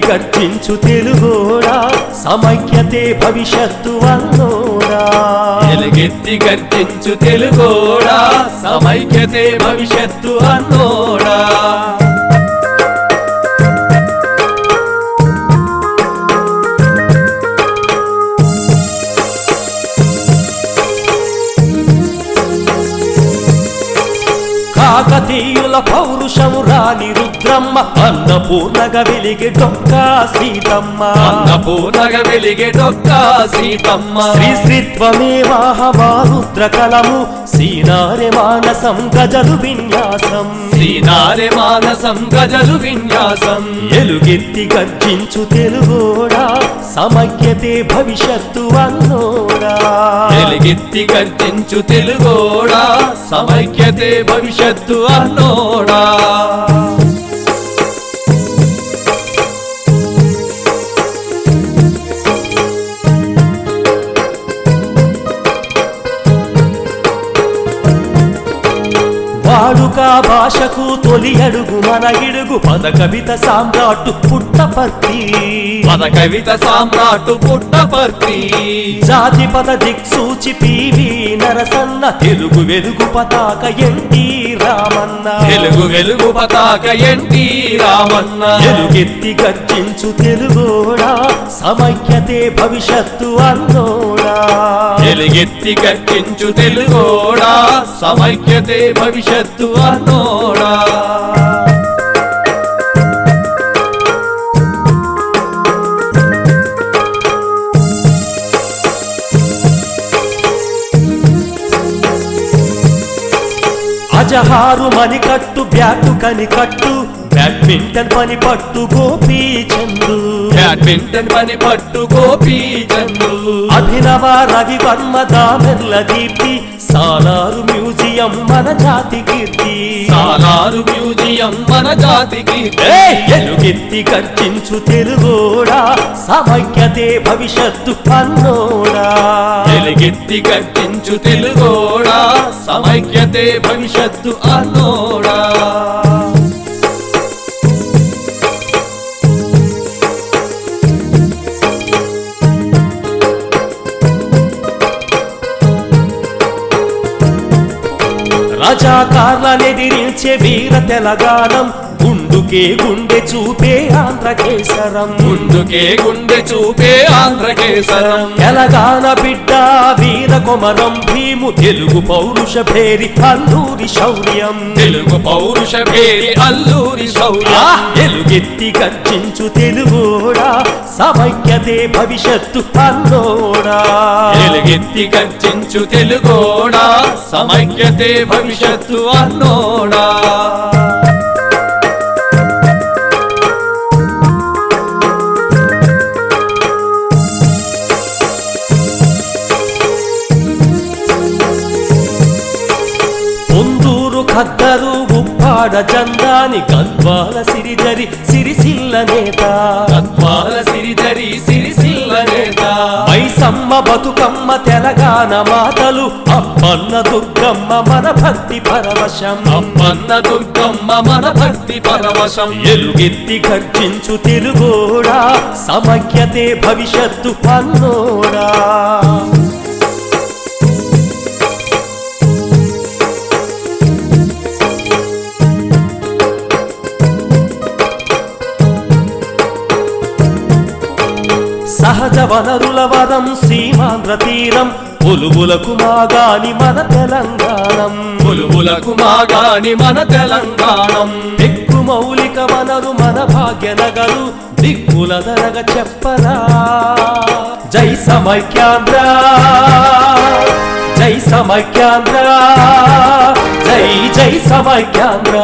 గర్జించు తెలుగోడా సమైక్యతే భవిష్యత్తు అన్నోడా ఎలుగెత్తి గర్జించు తెలుగోడా సమైక్యతే భవిష్యత్తు అన్నోడా కాకతీయుల పౌరుషము రాణి రుద్రమ్మ అన్నపూర్ణగా వెలిగే డొక్కా సీతమ్మ అన్నపూర్ణగా వెలిగే డొక్కా సీతమ్మ శ్రీశ్రీత్వమేవాహమారుద్ర కలము సీనారె మానసం గజలు విన్యాసం సీనారె మానసం గజలు విన్యాసం ఎలుగెత్తి గర్జించు తెలుగోడా సమైక్యతే భవిష్యత్తు అన్నోడా ఎలుగెత్తి గర్జించు తెలుగోడా సమైక్యతే భవిష్యత్తు అన్నోడా వాడుక భాషకు తొలి అడుగు మన ఇడుగు పద కవిత సామ్రాట్టు పుట్టపర్తి పద కవిత సామ్రాట్టు పుట్టపర్తి జాతి పద దిక్సూచి పివి నరసన్న తెలుగు వెలుగు పతాక ఎన్టీ రామన్న తెలుగు వెలుగు పతాక ఎన్టీ రామన్న ఎలుగెత్తి గర్జించు తెలుగోడా సమైక్యతే భవిష్యత్తు అన్నోడా ఎలుగెత్తి గర్జించు తెలుగోడా సమైక్యతే భవిష్యత్తు అన్నోడా అజహారు మణికట్టు బ్యాటు కనికట్టు బ్యాడ్మింటన్ పని పట్టు గోపీచందు బ్యాడ్మింటన్ పని పట్టు గోపీచందు అభినవ రవి వర్మ దామెర్ల దీప్తి సాలారు మ్యూజియం మన జాతి కీర్తి సాలారు మ్యూజియం మన జాతికి ఎలుగెత్తి గర్జించు తెలుగోడా సమైక్యతే భవిష్యత్తు అన్నోడా ఎలుగెత్తి గర్జించు తెలుగోడా సమైక్యతే భవిష్యత్తు అన్నోడా రజాకార్లనెదిరించే వీర తెలంగాణం గుండుకే గుండె చూపే ఆంధ్రకేసరం ముందుకే గుండె చూపే ఆంధ్రకేసరం తెలంగాణ బిడ్డ వీర కొమరం భీము తెలుగు పౌరుష భేరి అల్లూరి శౌర్యం తెలుగు పౌరుష భేరి అల్లూరి శౌర్యం ఎలుగెత్తి గర్జించు తెలుగోడా సమైక్యతే భవిష్యత్తు అన్నోడా ఎలుగెత్తి గర్జించు తెలుగోడా సమైక్యతే భవిష్యత్తు అన్నోడా పొందూరు ఖద్దరు ఉప్పాడ చందాని గద్వాల సిరిధరి సిరిసిల్ల నేత గద్వాల సిరిధరి సిరిసిల్ల నేత మైసమ్మ బతుకమ్మ తెలంగాణ మాతలు అప్పన్న దుర్గమ్మ మన భక్తి పరవశం అప్పన్న దుర్గమ్మ మన భక్తి పరవశం ఎలుగెత్తి గర్జించు తెలుగోడా సమైక్యతే భవిష్యత్తు అన్నోడా సహజ వనరుల వరం సీమాంధ్ర తీరం పులువులకు మాగాని మన తెలంగాణం పులువులకు మాగాని మన తెలంగాణం ఎక్కు మౌలిక వనరు మన భాగ్యనగరు దిక్కుల దరగ చెప్పరా జై సమైక్యాంధ్ర జై సమైక్యాంధ్ర జై జై సమైక్యాంధ్ర